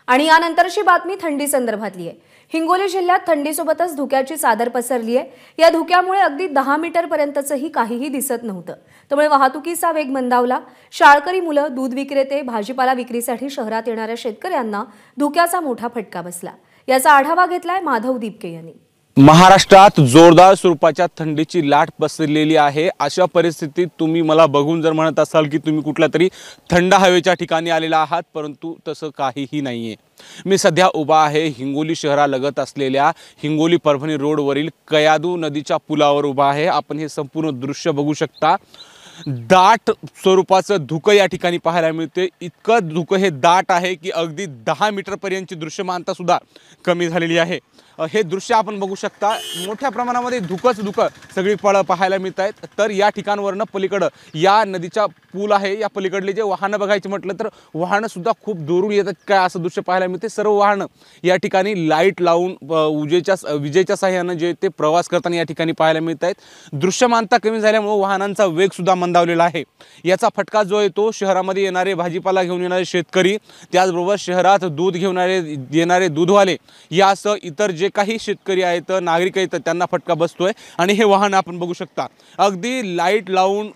आणि यानंतरची बातमी थंडी संदर्भातली आहे। हिंगोली जिल्ह्यात थंडीसोबतच धुक्याची चादर पसरली आहे। या धुक्यामुळे अगदी 10 मीटर पर्यंतचंही काहीही दिसत नव्हतं। त्यामुळे वाहतुकीचा वेग मंदावला। शाळकरी मुलं, दूध विक्रेते, भाजीपाला विक्रीसाठी शहरात येणाऱ्या शेतकऱ्यांना धुक्याचा मोठा फटका बसला। याचा आढावा घेतलाय माधव दीपके यांनी। महाराष्ट्रात जोरदार स्वरूपाच्या थंडीची लाट पसरलेली आहे। अशा परिस्थितीत तुम्ही मला बघून जर म्हणत असाल की तुम्ही कुठल्या तरी थंड हवेच्या ठिकाणी आलेला आहात, परंतु तसं काहीही नाहीये। मी सध्या उभा आहे हिंगोली शहरालगत असलेल्या हिंगोली परभणी रोडवरील कयाधू नदीच्या पुलावर उभा आहे। आपण हे संपूर्ण दृश्य बघू शकता। दाट स्वरूपाचं धुकं या ठिकाणी पाहायला मिळते। इतकं धुकं हे दाट आहे की अगदी 10 मीटर पर्यंतची दृश्यमानता सुद्धा कमी झालेली आहे। हे दृश्य आपण बघू शकता। मोठ्या प्रमाणामध्ये धुकंच धुकं सगळी पाहायला मिळत आहेत। तर या ठिकाणवरनं पलीकडं या नदीचा पूल आहे, या पलीकडले जे वाहनं बघायचे म्हटलं तर वाहनं सुद्धा खूप दूरून येतात काय असं दृश्य पाहायला मिळते। सर्व वाहनं या ठिकाणी लाईट लावून विजेच्या सहाय्यानं जे ते प्रवास करताना या ठिकाणी पाहायला मिळत आहेत। दृश्यमानता कमी झाल्यामुळे वाहनांचा वेग सुद्धा मंदावलेला आहे। याचा फटका जो येतो शहरामध्ये येणारे भाजीपाला घेऊन येणारे शेतकरी, त्याचबरोबर शहरात दूध घेऊन येणारे दूधवाले, यासह इतर जे काही शेतकरी आहेत, नागरिक आहेत, त्यांना फटका बसतोय। आणि हे वाहन आपण बघू शकता अगदी लाईट लावून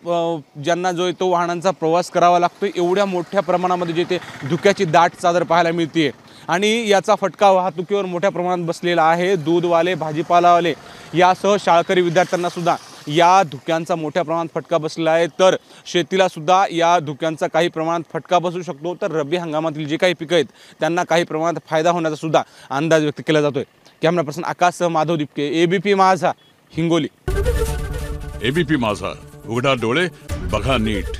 ज्यांना जो येतो वाहनांचा प्रवास करावा लागतो। एवढ्या मोठ्या प्रमाणामध्ये जे ते धुक्याची दाट चादर पाहायला मिळते आणि याचा फटका वाहतुकीवर मोठ्या प्रमाणात बसलेला आहे। दूधवाले, भाजीपालावाले यासह शाळकरी विद्यार्थ्यांना सुद्धा या धुक्यांचा मोठ्या प्रमाणात फटका बसला आहे। तर शेतीला सुद्धा या धुक्यांचा काही प्रमाणात फटका बसू शकतो। तर रब्बी हंगामातील जे काही पिकं आहेत त्यांना काही प्रमाणात फायदा होण्याचा सुद्धा अंदाज व्यक्त केला जातोय। कॅमेरा पर्सन आकाश माधव दीपके, एबीपी माझा, हिंगोली। एबीपी माझा, उघडा डोळे बघा नीट।